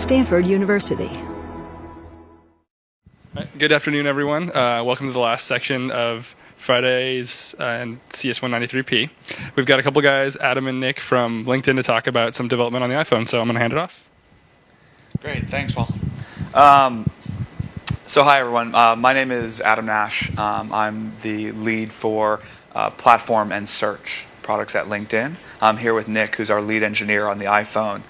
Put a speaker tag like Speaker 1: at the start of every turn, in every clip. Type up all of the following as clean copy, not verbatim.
Speaker 1: Stanford University.
Speaker 2: Good afternoon, everyone. Welcome to the last section of Friday's and CS193P. We've got a couple guys, Adam and Nick from LinkedIn, to talk about some development on the iPhone, so I'm going to hand it off.
Speaker 3: Great, thanks, Paul. So hi, everyone. My name is Adam Nash. I'm the lead for platform and search products at LinkedIn. I'm here with Nick, who's our lead engineer on the iPhone.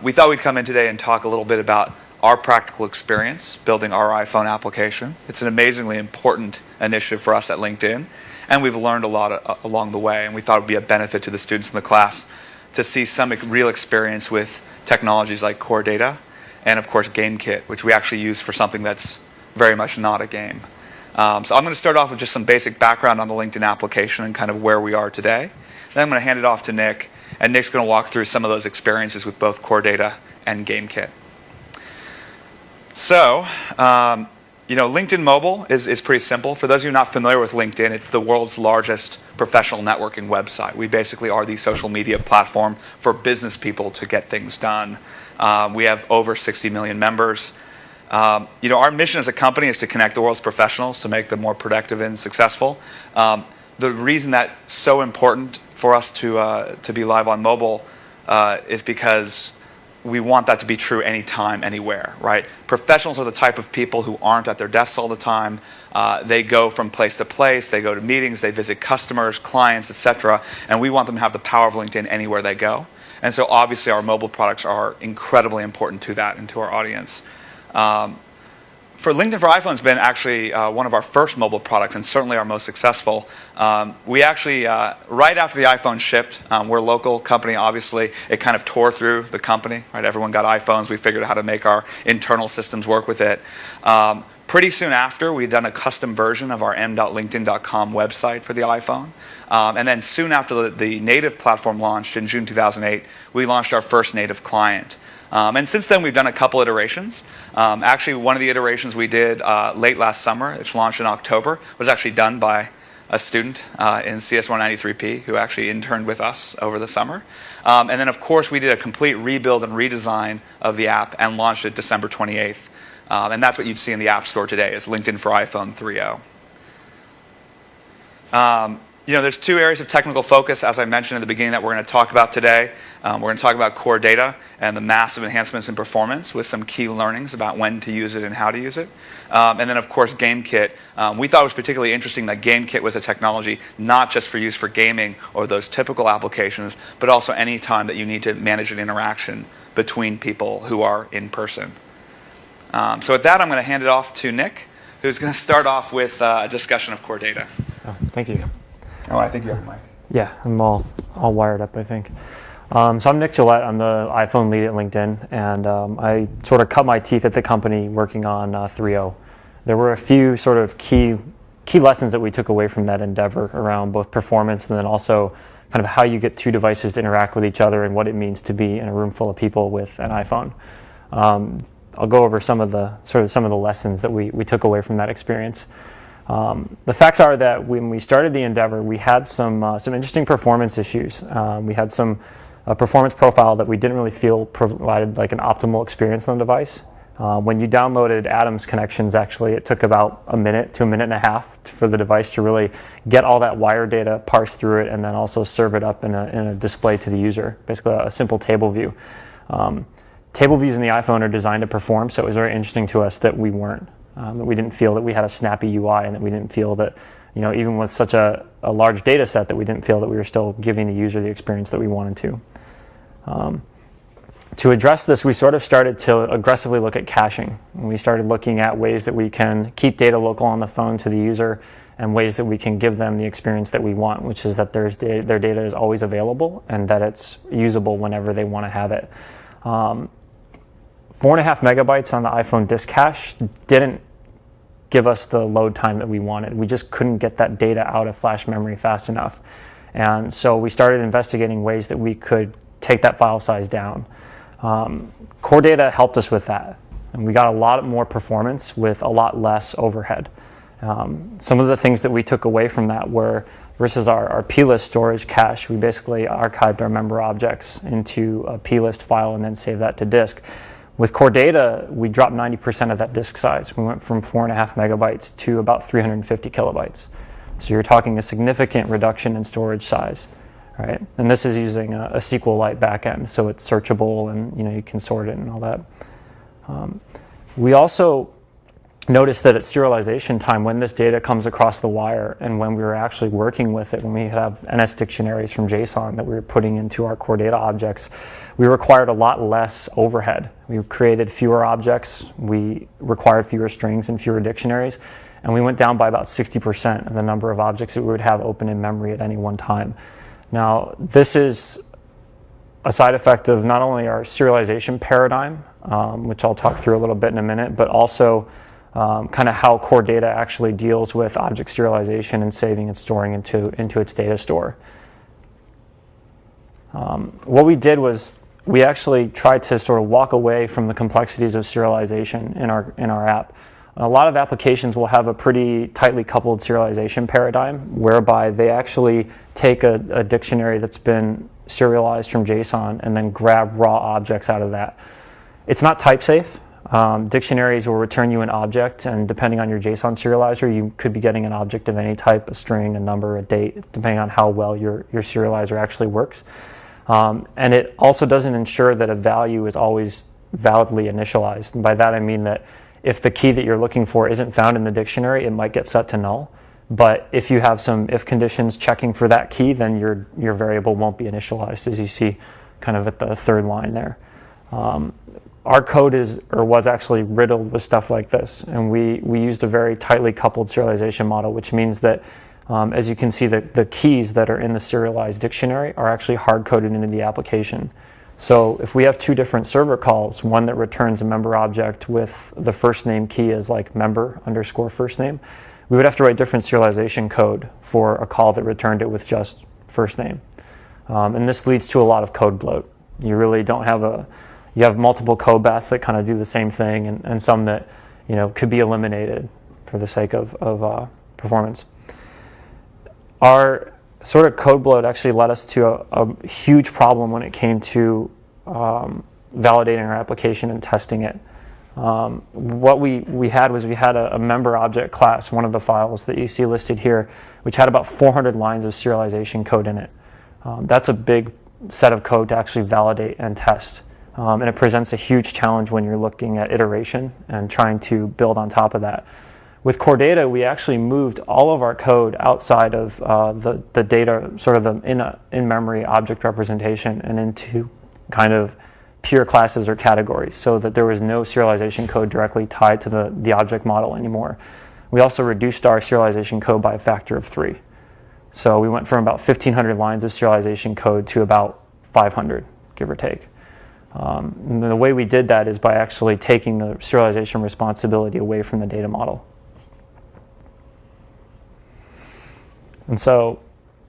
Speaker 3: We thought we'd come in today and talk a little bit about our practical experience building our iPhone application. It's an amazingly important initiative for us at LinkedIn, and we've learned a lot along the way, and we thought it would be a benefit to the students in the class to see some real experience with technologies like Core Data and, of course, GameKit, which we actually use for something that's very much not a game. So I'm going to start off with just some basic background on the LinkedIn application and kind of where we are today. Then I'm going to hand it off to Nick, and Nick's going to walk through some of those experiences with both Core Data and GameKit. So, LinkedIn Mobile is pretty simple. For those of you not familiar with LinkedIn, it's the world's largest professional networking website. We basically are the social media platform for business people to get things done. We have over 60 million members. Our mission as a company is to connect the world's professionals to make them more productive and successful. The reason that's so important for us to be live on mobile is because we want that to be true anytime, anywhere, right? Professionals are the type of people who aren't at their desks all the time. They go from place to place. They go to meetings. They visit customers, clients, etc. And we want them to have the power of LinkedIn anywhere they go. And so obviously our mobile products are incredibly important to that and to our audience. For LinkedIn for iPhone has been actually one of our first mobile products and certainly our most successful. We actually, right after the iPhone shipped, we're a local company, obviously. It kind of tore through the company, right? Everyone got iPhones. We figured out how to make our internal systems work with it. Pretty soon after, we'd done a custom version of our m.linkedin.com website for the iPhone. And then soon after the native platform launched in June 2008, we launched our first native client. And since then, we've done a couple iterations. Actually, one of the iterations we did late last summer, which launched in October, was actually done by a student in CS193P who actually interned with us over the summer. And then, of course, we did a complete rebuild and redesign of the app and launched it December 28th. And that's what you'd see in the App Store today, is LinkedIn for iPhone 3.0. There's two areas of technical focus, as I mentioned at the beginning, that we're going to talk about today. We're going to talk about Core Data and the massive enhancements in performance with some key learnings about when to use it and how to use it. And then, of course, GameKit. We thought it was particularly interesting that GameKit was a technology not just for use for gaming or those typical applications, but also any time that you need to manage an interaction between people who are in person. So with that, I'm going to hand it off to Nick, who's going to start off with a discussion of Core Data.
Speaker 4: Oh, thank you.
Speaker 3: Oh, I think you have a mic.
Speaker 4: Yeah, I'm all wired up, I think. So I'm Nick Gillette. I'm the iPhone lead at LinkedIn, and I sort of cut my teeth at the company working on 3.0. There were a few sort of key lessons that we took away from that endeavor around both performance and then also kind of how you get two devices to interact with each other and what it means to be in a room full of people with an iPhone. I'll go over some of the lessons that we took away from that experience. The facts are that when we started the endeavor, we had some interesting performance issues. We had some performance profile that we didn't really feel provided like an optimal experience on the device. When you downloaded Adam's connections, actually, it took about a minute to a minute and a half for the device to really get all that wire data, parse through it, and then also serve it up in a display to the user, basically a simple table view. Table views in the iPhone are designed to perform, so it was very interesting to us that we weren't. That we didn't feel that we had a snappy UI, and that we didn't feel that, even with such a large data set, that we didn't feel that we were still giving the user the experience that we wanted to. To address this, we sort of started to aggressively look at caching. We started looking at ways that we can keep data local on the phone to the user and ways that we can give them the experience that we want, which is that their data is always available and that it's usable whenever they want to have it. 4.5 megabytes on the iPhone disk cache didn't give us the load time that we wanted. We just couldn't get that data out of flash memory fast enough. And so we started investigating ways that we could take that file size down. Core Data helped us with that. And we got a lot more performance with a lot less overhead. Some of the things that we took away from that were, versus our plist storage cache, we basically archived our member objects into a plist file and then saved that to disk. With core data, we dropped 90% of that disk size. We went from 4.5 megabytes to about 350 kilobytes. So you're talking a significant reduction in storage size, right? And this is using a SQLite backend, so it's searchable and you can sort it and all that. We also noticed that at serialization time, when this data comes across the wire and when we were actually working with it, when we have NS dictionaries from JSON that we were putting into our core data objects, we required a lot less overhead. We created fewer objects, we required fewer strings and fewer dictionaries, and we went down by about 60% of the number of objects that we would have open in memory at any one time. Now, this is a side effect of not only our serialization paradigm, which I'll talk through a little bit in a minute, but also kind of how core data actually deals with object serialization and saving and storing into its data store. What we did was we actually tried to sort of walk away from the complexities of serialization in our app. A lot of applications will have a pretty tightly coupled serialization paradigm whereby they actually take a dictionary that's been serialized from JSON and then grab raw objects out of that. It's not type safe. Dictionaries will return you an object, and depending on your JSON serializer, you could be getting an object of any type, a string, a number, a date, depending on how well your serializer actually works. And it also doesn't ensure that a value is always validly initialized. And by that I mean that if the key that you're looking for isn't found in the dictionary, it might get set to null. But if you have some if conditions checking for that key, then your variable won't be initialized, as you see kind of at the third line there. Our code was actually riddled with stuff like this, and we used a very tightly coupled serialization model, which means that, as you can see, the keys that are in the serialized dictionary are actually hard-coded into the application. So if we have two different server calls, one that returns a member object with the first name key as like member _ first name, we would have to write different serialization code for a call that returned it with just first name. And this leads to a lot of code bloat. You really don't have you have multiple code baths that kind of do the same thing, and some that could be eliminated for the sake of performance. Our sort of code bloat actually led us to a huge problem when it came to validating our application and testing it. What we had a member object class, one of the files that you see listed here, which had about 400 lines of serialization code in it. That's a big set of code to actually validate and test. And it presents a huge challenge when you're looking at iteration and trying to build on top of that. With core data, we actually moved all of our code outside of the data, sort of the in-memory object representation, and into kind of pure classes or categories, so that there was no serialization code directly tied to the object model anymore. We also reduced our serialization code by a factor of 3. So we went from about 1,500 lines of serialization code to about 500, give or take. And the way we did that is by actually taking the serialization responsibility away from the data model. And so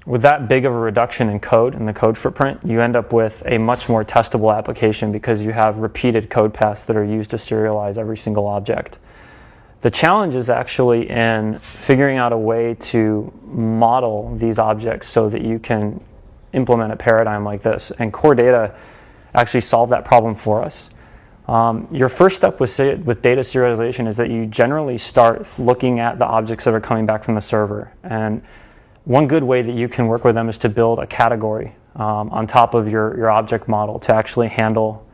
Speaker 4: with that big of a reduction in code and the code footprint, you end up with a much more testable application because you have repeated code paths that are used to serialize every single object. The challenge is actually in figuring out a way to model these objects so that you can implement a paradigm like this. And core data actually solved that problem for us. Your first step with data serialization is that you generally start looking at the objects that are coming back from the server. And one good way that you can work with them is to build a category on top of your object model to actually handle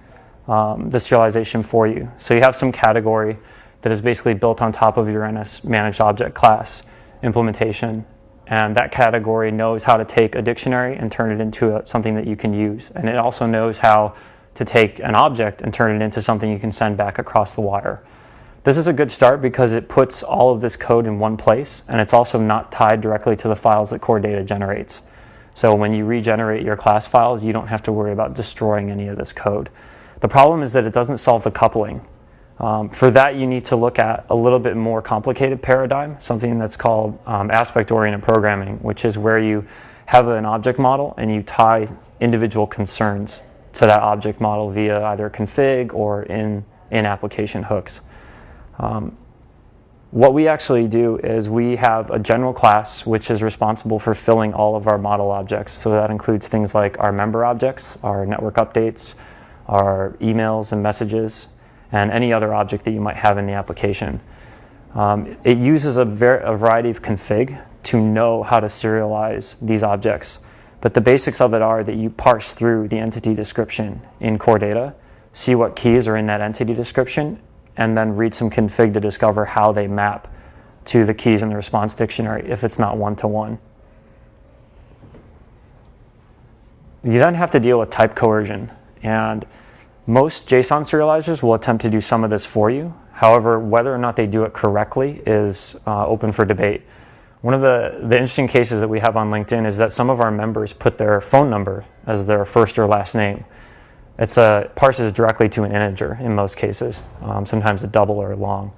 Speaker 4: the serialization for you. So you have some category that is basically built on top of your NS managed object class implementation. And that category knows how to take a dictionary and turn it into something that you can use. And it also knows how to take an object and turn it into something you can send back across the wire. This is a good start because it puts all of this code in one place, and it's also not tied directly to the files that core data generates. So when you regenerate your class files, you don't have to worry about destroying any of this code. The problem is that it doesn't solve the coupling. For that, you need to look at a little bit more complicated paradigm, something that's called aspect-oriented programming, which is where you have an object model and you tie individual concerns to that object model via either config or in-application hooks. What we actually do is we have a general class which is responsible for filling all of our model objects. So that includes things like our member objects, our network updates, our emails and messages. and any other object that you might have in the application. It uses a variety of config to know how to serialize these objects. But the basics of it are that you parse through the entity description in core data, see what keys are in that entity description, and then read some config to discover how they map to the keys in the response dictionary if it's not one-to-one. You then have to deal with type coercion, and most JSON serializers will attempt to do some of this for you. However, whether or not they do it correctly is open for debate. One of the interesting cases that we have on LinkedIn is that some of our members put their phone number as their first or last name. It parses directly to an integer in most cases, sometimes a double or a long.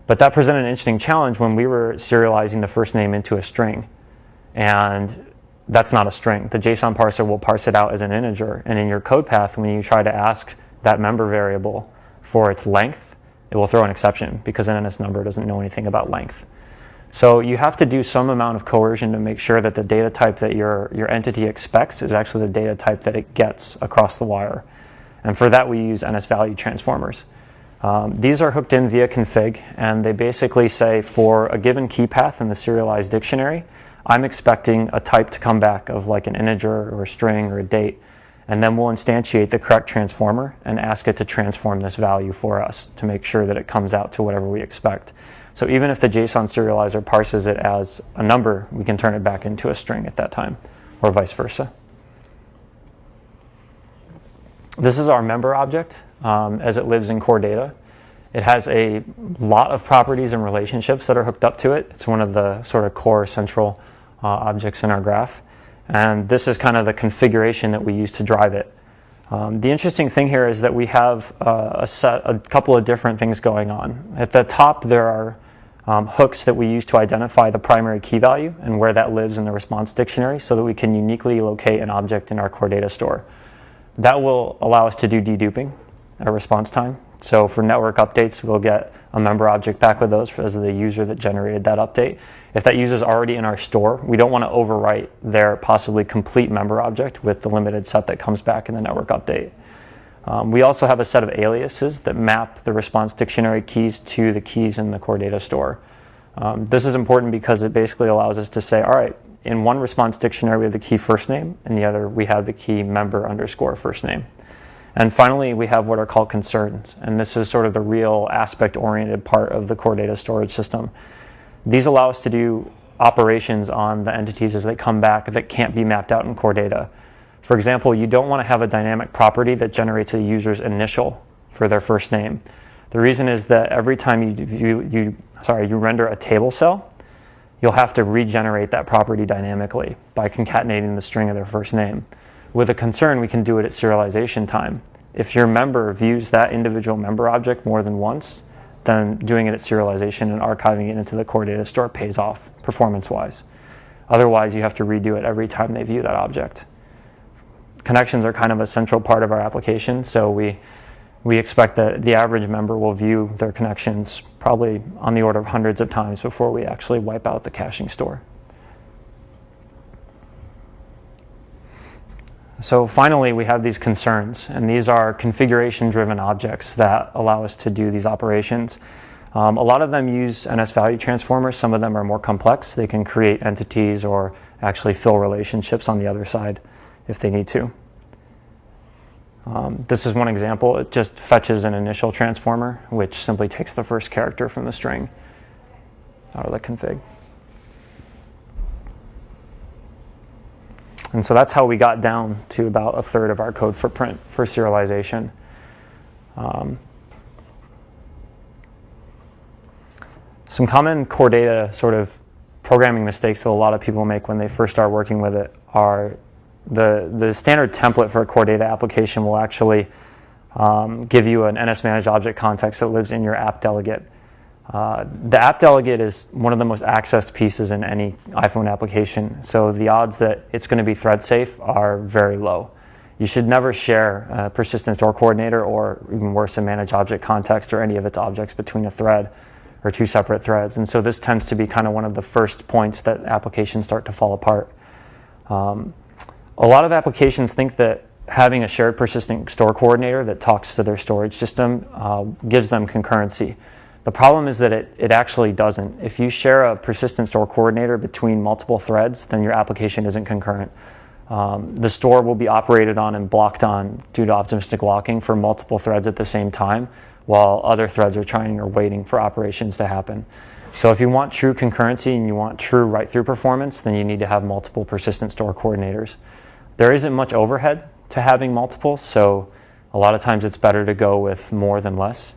Speaker 4: But that presented an interesting challenge when we were serializing the first name into a string. And that's not a string. The JSON parser will parse it out as an integer. And in your code path, when you try to ask that member variable for its length, it will throw an exception because NNS number doesn't know anything about length. So you have to do some amount of coercion to make sure that the data type that your entity expects is actually the data type that it gets across the wire. And for that, we use NS value transformers. These are hooked in via config, and they basically say for a given key path in the serialized dictionary, I'm expecting a type to come back of like an integer or a string or a date. And then we'll instantiate the correct transformer and ask it to transform this value for us to make sure that it comes out to whatever we expect. So even if the JSON serializer parses it as a number, we can turn it back into a string at that time, or vice versa. This is our member object as it lives in core data. It has a lot of properties and relationships that are hooked up to it. It's one of the sort of core central objects in our graph. And this is kind of the configuration that we use to drive it. The interesting thing here is that we have a couple of different things going on. At the top, there are hooks that we use to identify the primary key value and where that lives in the response dictionary so that we can uniquely locate an object in our core data store. That will allow us to do deduping at response time. So for network updates, we'll get a member object back with those as the user that generated that update. If that user is already in our store, we don't want to overwrite their possibly complete member object with the limited set that comes back in the network update. We also have a set of aliases that map the response dictionary keys to the keys in the core data store. This is important because it basically allows us to say, all right, in one response dictionary we have the key first name, and the other we have the key member underscore first name. And finally, we have what are called concerns, and this is sort of the real aspect-oriented part of the core data storage system. These allow us to do operations on the entities as they come back that can't be mapped out in core data. For example, you don't want to have a dynamic property that generates a user's initial for their first name. The reason is that every time you render a table cell, you'll have to regenerate that property dynamically by concatenating the string of their first name. With a concern, we can do it at serialization time. If your member views that individual member object more than once, then doing it at serialization and archiving it into the core data store pays off performance-wise. Otherwise, you have to redo it every time they view that object. Connections are kind of a central part of our application, so we expect that the average member will view their connections probably on the order of hundreds of times before we actually wipe out the caching store. So finally, we have these concerns, and these are configuration-driven objects that allow us to do these operations. A lot of them use NS value transformers. Some of them are more complex. They can create entities or actually fill relationships on the other side if they need to. This is one example. It just fetches an initial transformer, which simply takes the first character from the string out of the config. And so that's how we got down to about a third of our code footprint for serialization. Some common core data sort of programming mistakes that a lot of people make when they first start working with it are the standard template for a core data application will actually give you an NS managed object context that lives in your app delegate. The app delegate is one of the most accessed pieces in any iPhone application, so the odds that it's going to be thread safe are very low. You should never share a persistent store coordinator or even worse, a managed object context or any of its objects between a thread or two separate threads. And so this tends to be kind of one of the first points that applications start to fall apart. A lot of applications think that having a shared persistent store coordinator that talks to their storage system gives them concurrency. The problem is that it actually doesn't. If you share a persistent store coordinator between multiple threads, then your application isn't concurrent. The store will be operated on and blocked on due to optimistic locking for multiple threads at the same time, while other threads are trying or waiting for operations to happen. So if you want true concurrency and you want true write-through performance, then you need to have multiple persistent store coordinators. There isn't much overhead to having multiple, so a lot of times it's better to go with more than less.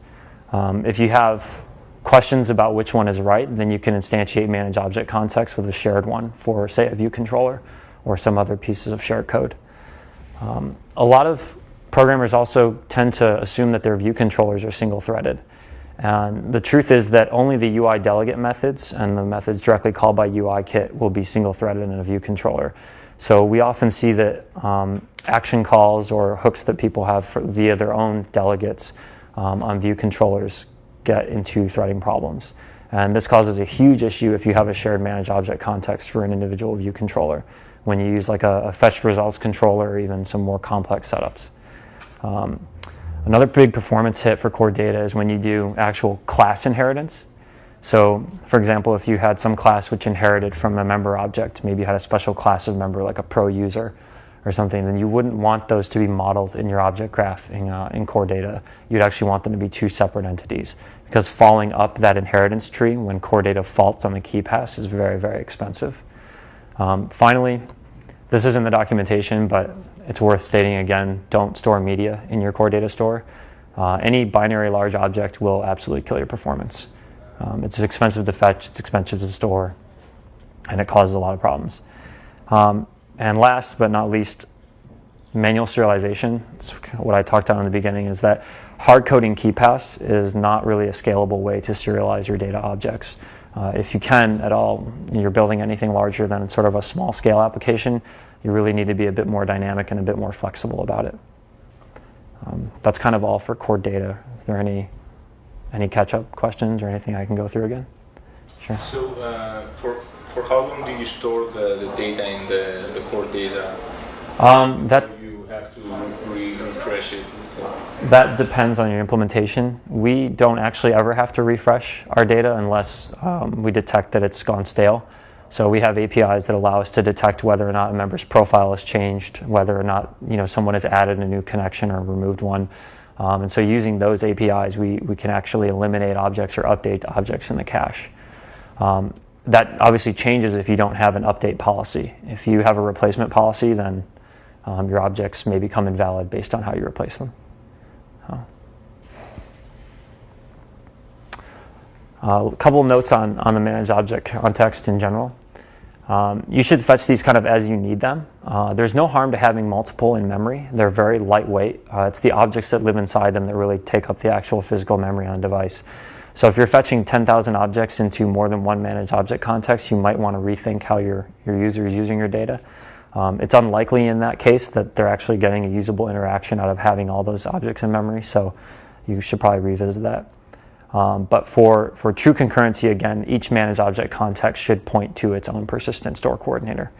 Speaker 4: If you have questions about which one is right, then you can instantiate manage object context with a shared one for, say, a view controller or some other pieces of shared code. A lot of programmers also tend to assume that their view controllers are single-threaded. And the truth is that only the UI delegate methods and the methods directly called by UIKit will be single-threaded in a view controller. So we often see that action calls or hooks that people have via their own delegates on view controllers get into threading problems. And this causes a huge issue if you have a shared manage object context for an individual view controller, when you use like a fetch results controller or even some more complex setups. Another big performance hit for core data is when you do actual class inheritance. So, for example, if you had some class which inherited from a member object, maybe you had a special class of member like a pro user or something, then you wouldn't want those to be modeled in your object graph in core data. You'd actually want them to be two separate entities, because following up that inheritance tree when core data faults on the key pass is very, very expensive. Finally, this is in the documentation, but it's worth stating again, don't store media in your core data store. Any binary large object will absolutely kill your performance. It's expensive to fetch, it's expensive to store, and it causes a lot of problems. And last but not least, manual serialization. It's what I talked about in the beginning, is that hard coding key pass is not really a scalable way to serialize your data objects. If you can at all, you're building anything larger than sort of a small scale application, you really need to be a bit more dynamic and a bit more flexible about it. That's kind of all for core data. Is there any catch-up questions or anything I can go through again? Sure.
Speaker 1: So for how long do you store the data in the core data? You have to refresh it.
Speaker 4: That depends on your implementation. We don't actually ever have to refresh our data unless we detect that it's gone stale. So we have APIs that allow us to detect whether or not a member's profile has changed, whether or not someone has added a new connection or removed one. And so using those APIs, we can actually eliminate objects or update objects in the cache. That obviously changes if you don't have an update policy. If you have a replacement policy, then your objects may become invalid based on how you replace them. A couple notes on the managed object context in general. You should fetch these kind of as you need them. There's no harm to having multiple in memory. They're very lightweight. It's the objects that live inside them that really take up the actual physical memory on the device. So if you're fetching 10,000 objects into more than one managed object context, you might want to rethink how your user is using your data. It's unlikely in that case that they're actually getting a usable interaction out of having all those objects in memory, so you should probably revisit that. But for true concurrency, again, each managed object context should point to its own persistent store coordinator.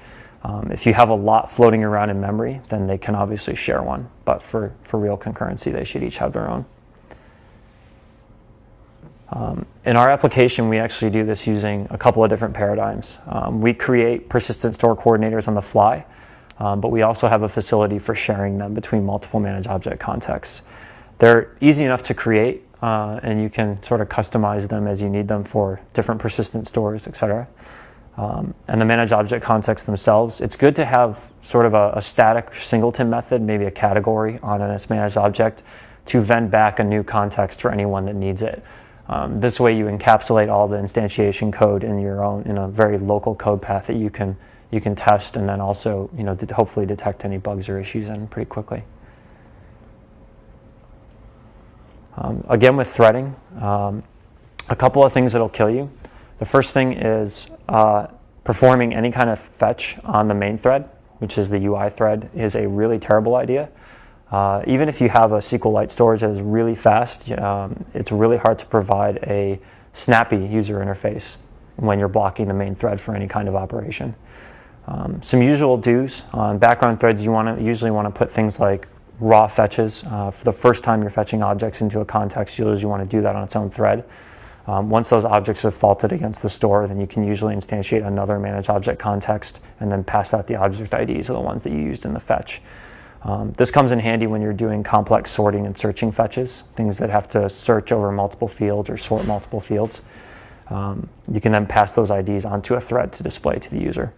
Speaker 4: If you have a lot floating around in memory, then they can obviously share one, but for real concurrency, they should each have their own. In our application, we actually do this using a couple of different paradigms. We create persistent store coordinators on the fly, but we also have a facility for sharing them between multiple managed object contexts. They're easy enough to create, and you can sort of customize them as you need them for different persistent stores, etc. And the managed object contexts themselves, it's good to have sort of a static singleton method, maybe a category on an managed object, to vend back a new context for anyone that needs it. This way you encapsulate all the instantiation code in a very local code path that you can test, and then also hopefully detect any bugs or issues in pretty quickly. Again, with threading, a couple of things that'll kill you. The first thing is performing any kind of fetch on the main thread, which is the UI thread, is a really terrible idea. Even if you have a SQLite storage that is really fast, it's really hard to provide a snappy user interface when you're blocking the main thread for any kind of operation. Some usual do's on background threads, you usually want to put things like raw fetches. For the first time you're fetching objects into a context, you usually want to do that on its own thread. Once those objects have faulted against the store, then you can usually instantiate another manage object context and then pass out the object IDs of the ones that you used in the fetch. This comes in handy when you're doing complex sorting and searching fetches, things that have to search over multiple fields or sort multiple fields. You can then pass those IDs onto a thread to display to the user.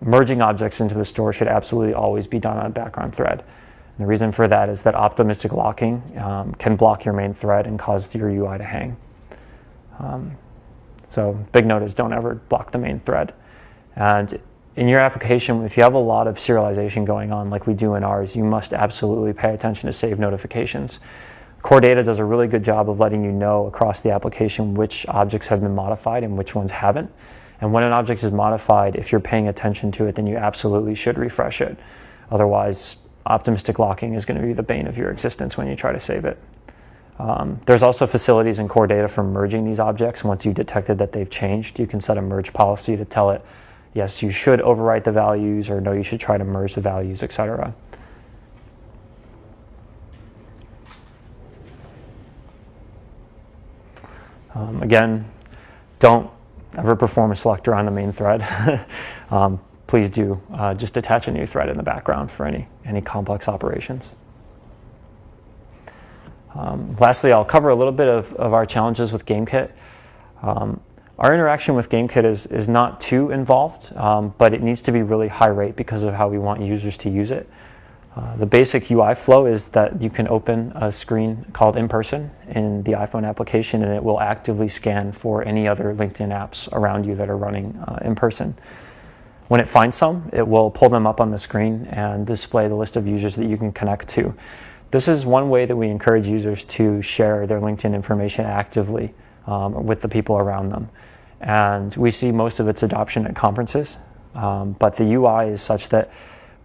Speaker 4: Merging objects into the store should absolutely always be done on a background thread. And the reason for that is that optimistic locking can block your main thread and cause your UI to hang. So big note is don't ever block the main thread. And in your application, if you have a lot of serialization going on like we do in ours, you must absolutely pay attention to save notifications. Core data does a really good job of letting you know across the application which objects have been modified and which ones haven't. And when an object is modified, if you're paying attention to it, then you absolutely should refresh it. Otherwise, optimistic locking is going to be the bane of your existence when you try to save it. There's also facilities in core data for merging these objects. Once you detected that they've changed, you can set a merge policy to tell it, yes, you should overwrite the values, or no, you should try to merge the values, etc. Again, don't ever perform a selector on the main thread. Please do just attach a new thread in the background for any complex operations. Lastly, I'll cover a little bit of our challenges with GameKit. Our interaction with GameKit is not too involved, but it needs to be really high rate because of how we want users to use it. The basic UI flow is that you can open a screen called In Person in the iPhone application, and it will actively scan for any other LinkedIn apps around you that are running in person. When it finds some, it will pull them up on the screen and display the list of users that you can connect to. This is one way that we encourage users to share their LinkedIn information actively with the people around them. And we see most of its adoption at conferences, but the UI is such that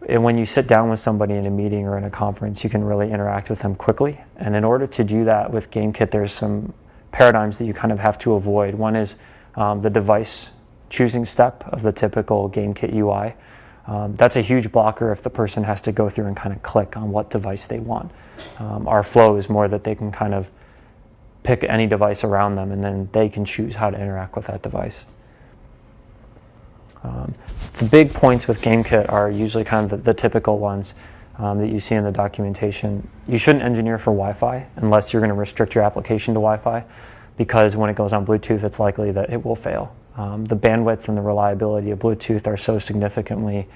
Speaker 4: when you sit down with somebody in a meeting or in a conference, you can really interact with them quickly. And in order to do that with GameKit, there's some paradigms that you kind of have to avoid. One is the device choosing step of the typical GameKit UI. That's a huge blocker if the person has to go through and kind of click on what device they want. Our flow is more that they can kind of pick any device around them and then they can choose how to interact with that device. The big points with GameKit are usually kind of the typical ones that you see in the documentation. You shouldn't engineer for Wi-Fi unless you're going to restrict your application to Wi-Fi, because when it goes on Bluetooth, it's likely that it will fail. The bandwidth and the reliability of Bluetooth are such significantly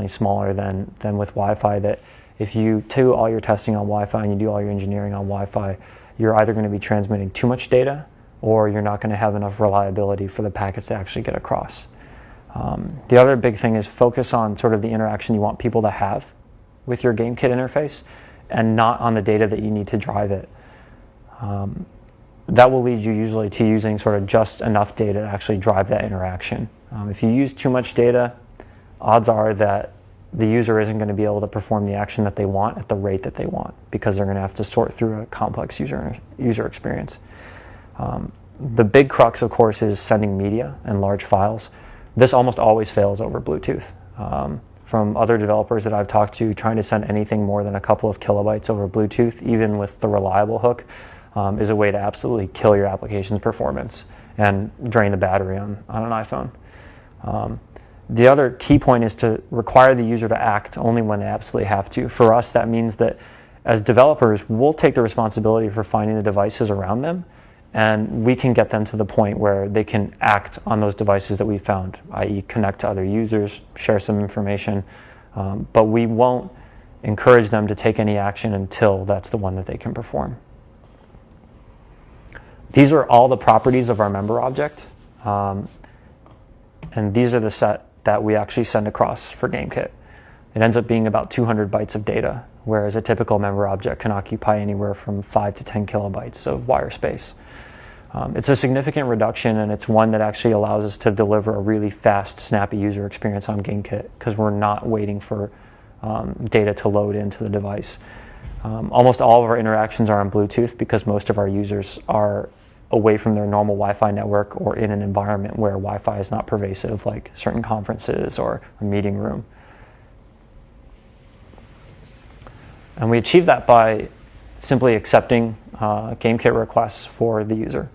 Speaker 4: smaller than with Wi-Fi that if you do all your testing on Wi-Fi and you do all your engineering on Wi-Fi, you're either going to be transmitting too much data or you're not going to have enough reliability for the packets to actually get across. The other big thing is focus on sort of the interaction you want people to have with your GameKit interface and not on the data that you need to drive it. That will lead you usually to using sort of just enough data to actually drive that interaction. If you use too much data, odds are that the user isn't going to be able to perform the action that they want at the rate that they want, because they're going to have to sort through a complex user experience. The big crux, of course, is sending media and large files. This almost always fails over Bluetooth. From other developers that I've talked to, trying to send anything more than a couple of kilobytes over Bluetooth, even with the reliable hook, is a way to absolutely kill your application's performance and drain the battery on an iPhone. The other key point is to require the user to act only when they absolutely have to. For us, that means that as developers, we'll take the responsibility for finding the devices around them, and we can get them to the point where they can act on those devices that we found, i.e. connect to other users, share some information, but we won't encourage them to take any action until that's the one that they can perform. These are all the properties of our member object, and these are the set that we actually send across for GameKit. It ends up being about 200 bytes of data, whereas a typical member object can occupy anywhere from 5 to 10 kilobytes of wire space. It's a significant reduction, and it's one that actually allows us to deliver a really fast, snappy user experience on GameKit, because we're not waiting for data to load into the device. Almost all of our interactions are on Bluetooth because most of our users are away from their normal Wi-Fi network or in an environment where Wi-Fi is not pervasive, like certain conferences or a meeting room. And we achieve that by simply accepting GameKit requests for the user.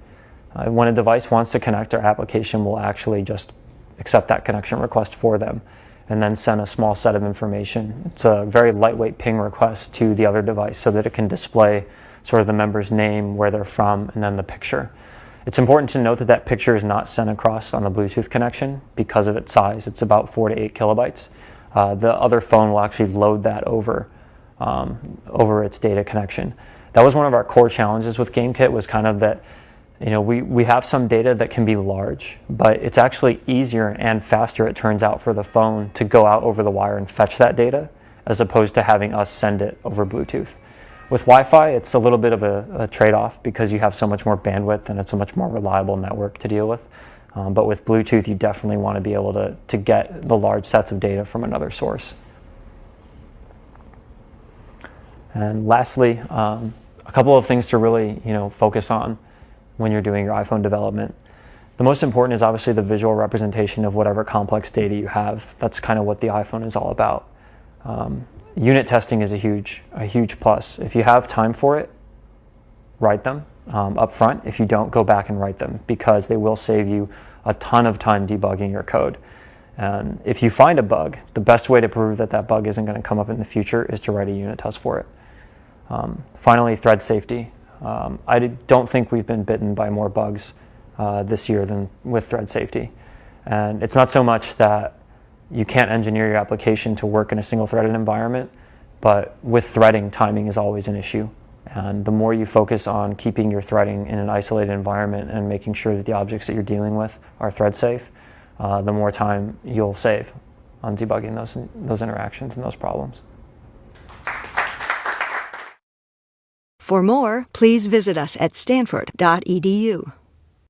Speaker 4: When a device wants to connect, our application will actually just accept that connection request for them and then send a small set of information. It's a very lightweight ping request to the other device so that it can display sort of the member's name, where they're from, and then the picture. It's important to note that that picture is not sent across on the Bluetooth connection because of its size. It's about 4 to 8 kilobytes. The other phone will actually load that over its data connection. That was one of our core challenges with GameKit, was kind of that, we have some data that can be large, but it's actually easier and faster, it turns out, for the phone to go out over the wire and fetch that data as opposed to having us send it over Bluetooth. With Wi-Fi, it's a little bit of a trade-off because you have so much more bandwidth and it's a much more reliable network to deal with. But with Bluetooth, you definitely want to be able to get the large sets of data from another source. And lastly, a couple of things to really focus on when you're doing your iPhone development. The most important is obviously the visual representation of whatever complex data you have. That's kind of what the iPhone is all about. Unit testing is a huge plus. If you have time for it, write them up front. If you don't, go back and write them, because they will save you a ton of time debugging your code. And if you find a bug, the best way to prove that that bug isn't going to come up in the future is to write a unit test for it. Finally, thread safety. I don't think we've been bitten by more bugs this year than with thread safety. And it's not so much that you can't engineer your application to work in a single-threaded environment, but with threading, timing is always an issue. And the more you focus on keeping your threading in an isolated environment and making sure that the objects that you're dealing with are thread safe, the more time you'll save on debugging those interactions and those problems.
Speaker 5: For more, please visit us at stanford.edu.